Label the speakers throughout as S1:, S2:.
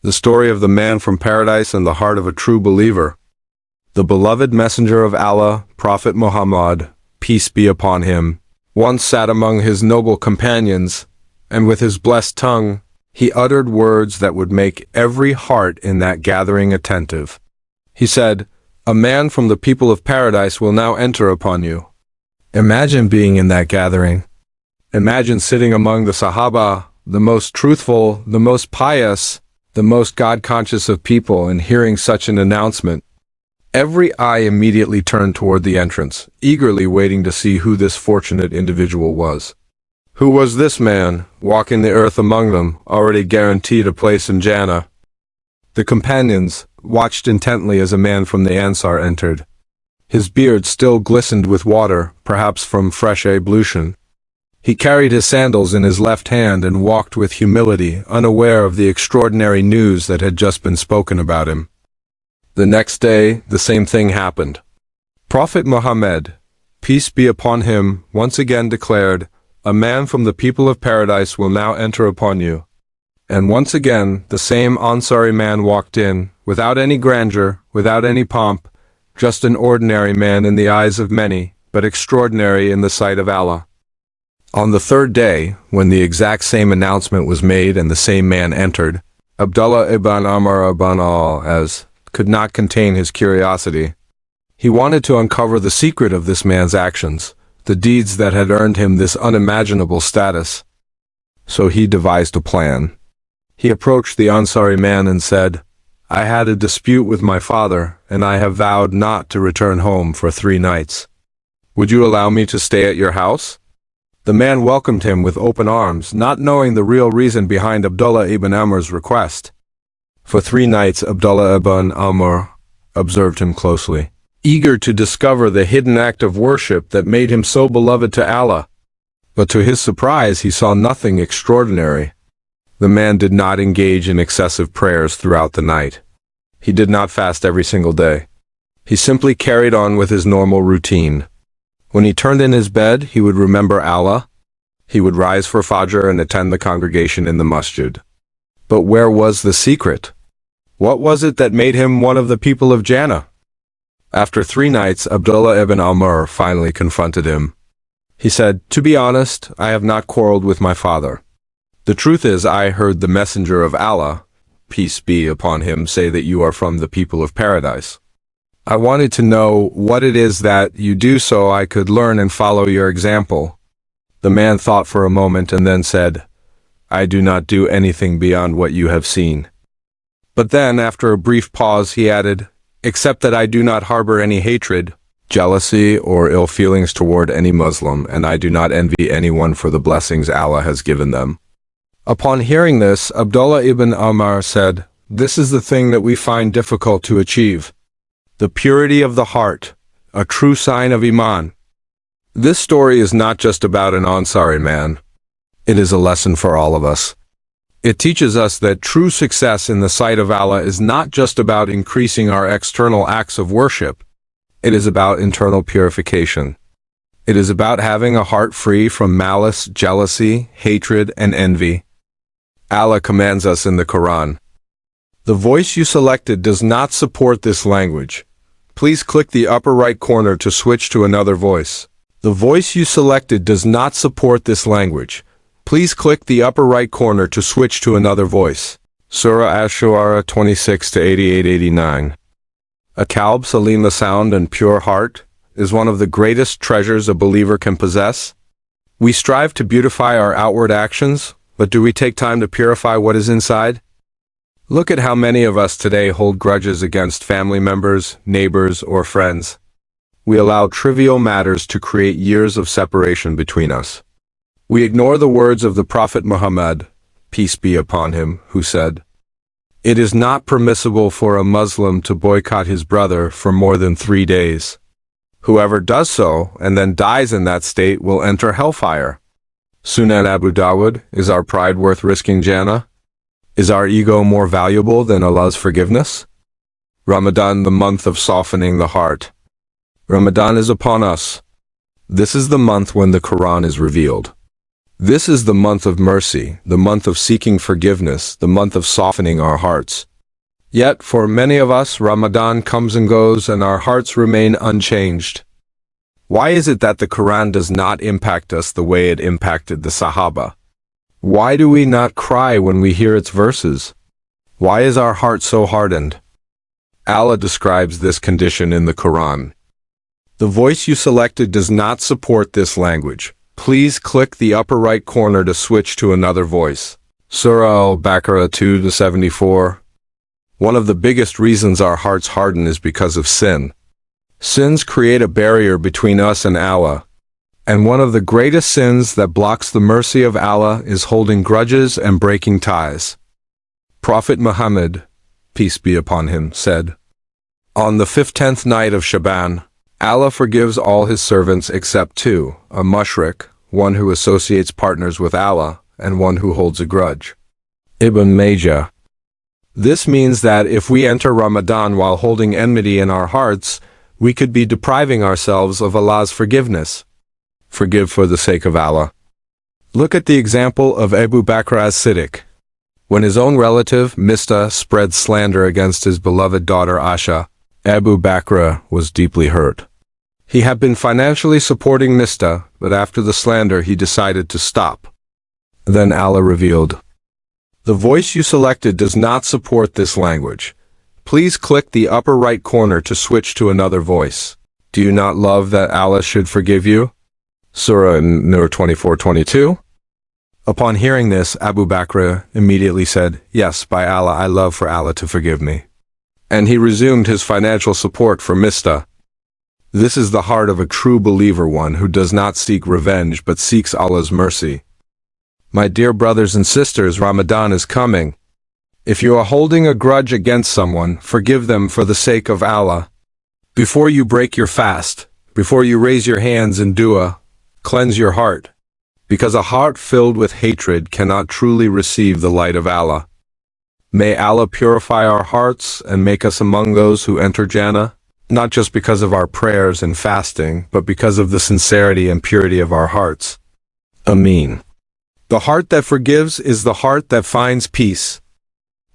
S1: The story of the man from paradise and the heart of a true believer. The beloved messenger of Allah, Prophet Muhammad, peace be upon him, once sat among his noble companions, and with his blessed tongue, he uttered words that would make every heart in that gathering attentive. He said, "A man from the people of paradise will now enter upon you." Imagine being in that gathering. Imagine sitting among the Sahabah, the most truthful, the most pious, the most God-conscious of people, and hearing such an announcement. Every eye immediately turned toward the entrance, eagerly waiting to see who this fortunate individual was. Who was this man, walking the earth among them, already guaranteed a place in Jannah? The companions watched intently as a man from the Ansar entered. His beard still glistened with water, perhaps from fresh ablution. He carried his sandals in his left hand and walked with humility, unaware of the extraordinary news that had just been spoken about him. The next day, the same thing happened. Prophet Muhammad, peace be upon him, once again declared, "A man from the people of paradise will now enter upon you." And once again, the same Ansari man walked in, without any grandeur, without any pomp, just an ordinary man in the eyes of many, but extraordinary in the sight of Allah. On the third day, when the exact same announcement was made and the same man entered, Abdullah ibn Amr ibn al-As could not contain his curiosity. He wanted to uncover the secret of this man's actions, the deeds that had earned him this unimaginable status. So he devised a plan. He approached the Ansari man and said, "I had a dispute with my father, and I have vowed not to return home for 3 nights. Would you allow me to stay at your house?" The man welcomed him with open arms, not knowing the real reason behind Abdullah ibn Amr's request. For 3 nights Abdullah ibn Amr observed him closely, eager to discover the hidden act of worship that made him so beloved to Allah. But to his surprise he saw nothing extraordinary. The man did not engage in excessive prayers throughout the night. He did not fast every single day. He simply carried on with his normal routine. When he turned in his bed, he would remember Allah. He would rise for Fajr and attend the congregation in the masjid. But where was the secret? What was it that made him one of the people of Jannah? After 3 nights, Abdullah ibn Amr finally confronted him. He said, "To be honest, I have not quarreled with my father. The truth is, I heard the messenger of Allah, peace be upon him, say that you are from the people of paradise. I wanted to know what it is that you do so I could learn and follow your example." The man thought for a moment and then said, "I do not do anything beyond what you have seen." But then, after a brief pause, he added, "Except that I do not harbor any hatred, jealousy, or ill feelings toward any Muslim, and I do not envy anyone for the blessings Allah has given them." Upon hearing this, Abdullah ibn Amr said, "This is the thing that we find difficult to achieve. The purity of the heart, a true sign of Iman." This story is not just about an Ansari man. It is a lesson for all of us. It teaches us that true success in the sight of Allah is not just about increasing our external acts of worship. It is about internal purification. It is about having a heart free from malice, jealousy, hatred, and envy. Allah commands us in the Quran. The voice you selected does not support this language. Please click the upper right corner to switch to another voice. The voice you selected does not support this language. Please click the upper right corner to switch to another voice. Surah Ash-Shu'ara 26-88-89. A kalb salim, a sound and pure heart, is one of the greatest treasures a believer can possess. We strive to beautify our outward actions, but do we take time to purify what is inside? Look at how many of us today hold grudges against family members, neighbors, or friends. We allow trivial matters to create years of separation between us. We ignore the words of the Prophet Muhammad, peace be upon him, who said, "It is not permissible for a Muslim to boycott his brother for more than 3 days. Whoever does so and then dies in that state will enter hellfire." Sunan Abu Dawud, is our pride worth risking Jannah? Is our ego more valuable than Allah's forgiveness? Ramadan, the month of softening the heart. Ramadan is upon us. This is the month when the Quran is revealed. This is the month of mercy, the month of seeking forgiveness, the month of softening our hearts. Yet, for many of us, Ramadan comes and goes and our hearts remain unchanged. Why is it that the Quran does not impact us the way it impacted the Sahabah? Why do we not cry when we hear its verses? Why is our heart so hardened? Allah describes this condition in the Quran. The voice you selected does not support this language. Please click the upper right corner to switch to another voice. Surah Al-Baqarah 2-74. One of the biggest reasons our hearts harden is because of sin. Sins create a barrier between us and Allah. And one of the greatest sins that blocks the mercy of Allah is holding grudges and breaking ties. Prophet Muhammad, peace be upon him, said, "On the 15th night of Shaban, Allah forgives all his servants except two, a mushrik, one who associates partners with Allah, and one who holds a grudge." Ibn Majah. This means that if we enter Ramadan while holding enmity in our hearts, we could be depriving ourselves of Allah's forgiveness. Forgive for the sake of Allah. Look at the example of Abu Bakr as-Siddiq. When his own relative, Mistah, spread slander against his beloved daughter Asha, Abu Bakr was deeply hurt. He had been financially supporting Mistah, but after the slander he decided to stop. Then Allah revealed, "The voice you selected does not support this language. Please click the upper right corner to switch to another voice. Do you not love that Allah should forgive you?" Surah Nur 24-22. Upon hearing this, Abu Bakr immediately said, "Yes, by Allah, I love for Allah to forgive me." And he resumed his financial support for Mistah. This is the heart of a true believer, one who does not seek revenge but seeks Allah's mercy. My dear brothers and sisters, Ramadan is coming. If you are holding a grudge against someone, forgive them for the sake of Allah. Before you break your fast, before you raise your hands in dua, cleanse your heart. Because a heart filled with hatred cannot truly receive the light of Allah. May Allah purify our hearts and make us among those who enter Jannah, not just because of our prayers and fasting, but because of the sincerity and purity of our hearts. Ameen. The heart that forgives is the heart that finds peace.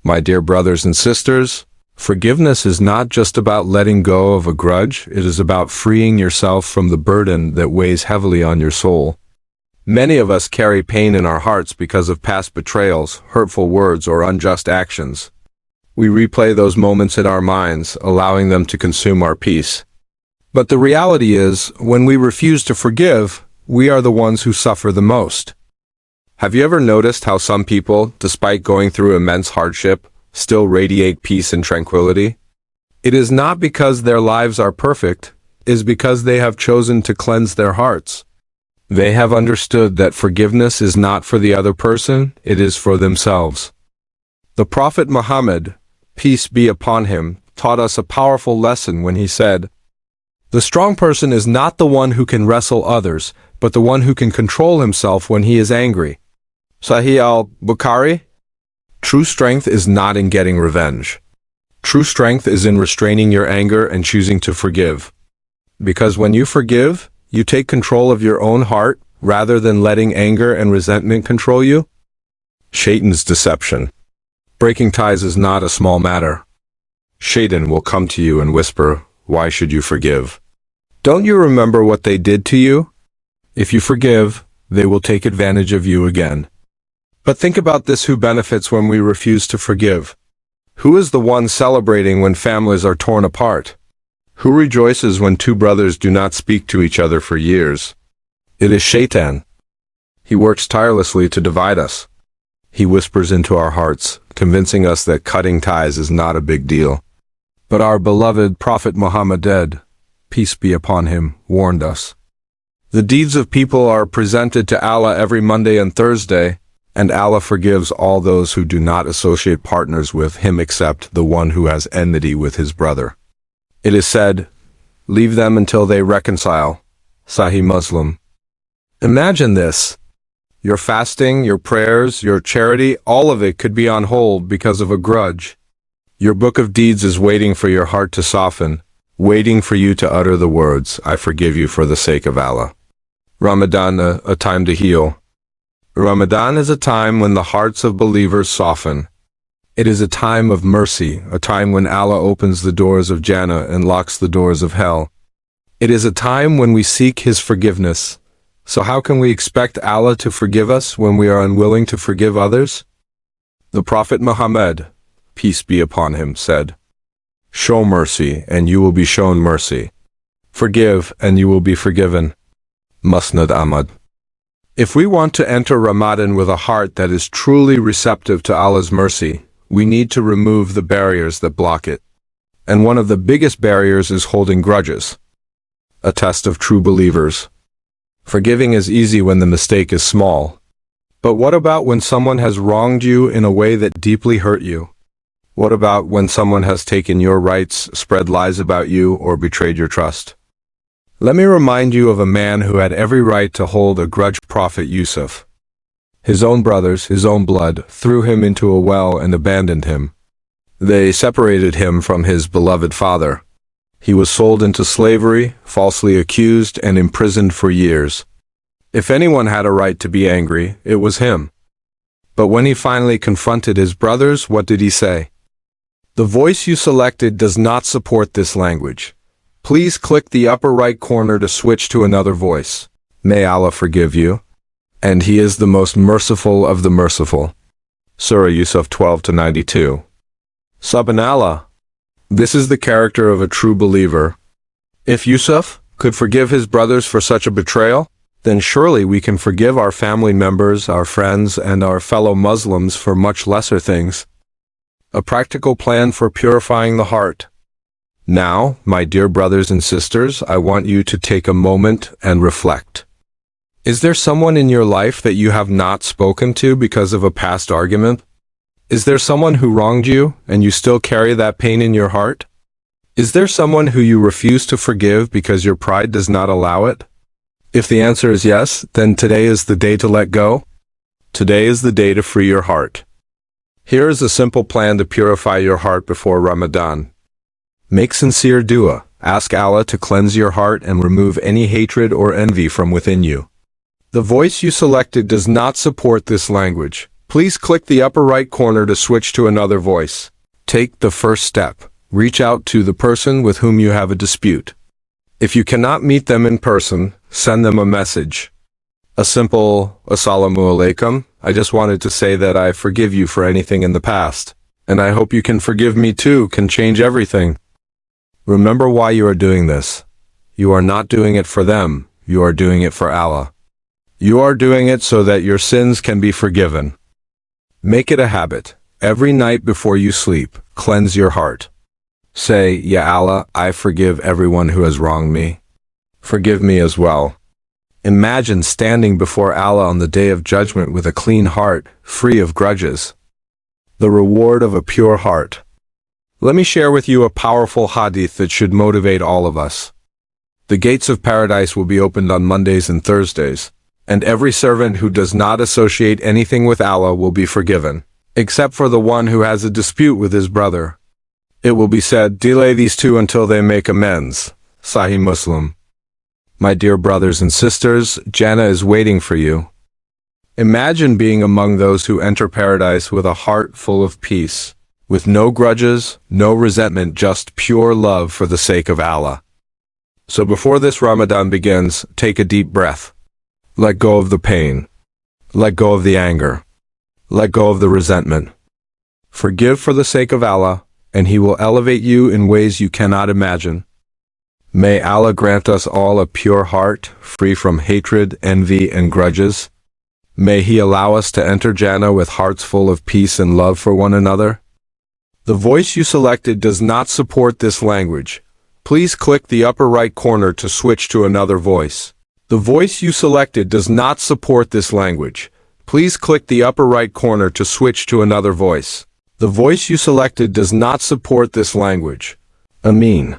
S1: My dear brothers and sisters, forgiveness is not just about letting go of a grudge, it is about freeing yourself from the burden that weighs heavily on your soul. Many of us carry pain in our hearts because of past betrayals, hurtful words, or unjust actions. We replay those moments in our minds, allowing them to consume our peace. But the reality is, when we refuse to forgive, we are the ones who suffer the most. Have you ever noticed how some people, despite going through immense hardship, still radiate peace and tranquility? It is not because their lives are perfect, it is because they have chosen to cleanse their hearts. They have understood that forgiveness is not for the other person, it is for themselves. The Prophet Muhammad, peace be upon him, taught us a powerful lesson when he said, "The strong person is not the one who can wrestle others, but the one who can control himself when he is angry." Sahih al-Bukhari. True strength is not in getting revenge. True strength is in restraining your anger and choosing to forgive. Because when you forgive, you take control of your own heart, rather than letting anger and resentment control you. Shaytan's deception. Breaking ties is not a small matter. Shaytan will come to you and whisper, "Why should you forgive? Don't you remember what they did to you? If you forgive, they will take advantage of you again." But think about this: who benefits when we refuse to forgive? Who is the one celebrating when families are torn apart? Who rejoices when two brothers do not speak to each other for years? It is Shaytan. He works tirelessly to divide us. He whispers into our hearts, convincing us that cutting ties is not a big deal. But our beloved Prophet Muhammad, peace be upon him, warned us. The deeds of people are presented to Allah every Monday and Thursday, and Allah forgives all those who do not associate partners with him except the one who has enmity with his brother. It is said, "Leave them until they reconcile." Sahih Muslim. Imagine this. Your fasting, your prayers, your charity, all of it could be on hold because of a grudge. Your book of deeds is waiting for your heart to soften, waiting for you to utter the words, "I forgive you for the sake of Allah." Ramadan, a time to heal. Ramadan is a time when the hearts of believers soften. It is a time of mercy, a time when Allah opens the doors of Jannah and locks the doors of hell. It is a time when we seek His forgiveness. So how can we expect Allah to forgive us when we are unwilling to forgive others? The Prophet Muhammad, peace be upon him, said, "Show mercy, and you will be shown mercy. Forgive, and you will be forgiven." Musnad Ahmad. If we want to enter Ramadan with a heart that is truly receptive to Allah's mercy, we need to remove the barriers that block it. And one of the biggest barriers is holding grudges. A test of true believers. Forgiving is easy when the mistake is small. But what about when someone has wronged you in a way that deeply hurt you? What about when someone has taken your rights, spread lies about you, or betrayed your trust? Let me remind you of a man who had every right to hold a grudge. Prophet Yusuf. His own brothers, his own blood, threw him into a well and abandoned him. They separated him from his beloved father. He was sold into slavery, falsely accused, and imprisoned for years. If anyone had a right to be angry, it was him. But when he finally confronted his brothers, what did he say? The voice you selected does not support this language. Please click the upper right corner to switch to another voice. May Allah forgive you. And He is the most merciful of the merciful. Surah Yusuf 12-92. Subhanallah. This is the character of a true believer. If Yusuf could forgive his brothers for such a betrayal, then surely we can forgive our family members, our friends, and our fellow Muslims for much lesser things. A practical plan for purifying the heart. Now, my dear brothers and sisters, I want you to take a moment and reflect. Is there someone in your life that you have not spoken to because of a past argument? Is there someone who wronged you, and you still carry that pain in your heart? Is there someone who you refuse to forgive because your pride does not allow it? If the answer is yes, then today is the day to let go. Today is the day to free your heart. Here is a simple plan to purify your heart before Ramadan. Make sincere dua. Ask Allah to cleanse your heart and remove any hatred or envy from within you. The voice you selected does not support this language. Please click the upper right corner to switch to another voice. Take the first step. Reach out to the person with whom you have a dispute. If you cannot meet them in person, send them a message. A simple Assalamu Alaikum. I just wanted to say that I forgive you for anything in the past, and I hope you can forgive me too, can change everything. Remember why you are doing this. You are not doing it for them, you are doing it for Allah. You are doing it so that your sins can be forgiven. Make it a habit. Every night before you sleep, cleanse your heart. Say, Ya Allah, I forgive everyone who has wronged me. Forgive me as well. Imagine standing before Allah on the day of judgment with a clean heart, free of grudges. The reward of a pure heart. Let me share with you a powerful hadith that should motivate all of us. The gates of paradise will be opened on Mondays and Thursdays, and every servant who does not associate anything with Allah will be forgiven, except for the one who has a dispute with his brother. It will be said, delay these two until they make amends. Sahih Muslim. My dear brothers and sisters, Jannah is waiting for you. Imagine being among those who enter paradise with a heart full of peace, with no grudges, no resentment, just pure love for the sake of Allah. So before this Ramadan begins, take a deep breath. Let go of the pain. Let go of the anger. Let go of the resentment. Forgive for the sake of Allah, and He will elevate you in ways you cannot imagine. May Allah grant us all a pure heart, free from hatred, envy, and grudges. May He allow us to enter Jannah with hearts full of peace and love for one another. The voice you selected does not support this language. Please click the upper right corner to switch to another voice. The voice you selected does not support this language. Please click the upper right corner to switch to another voice. The voice you selected does not support this language. Ameen.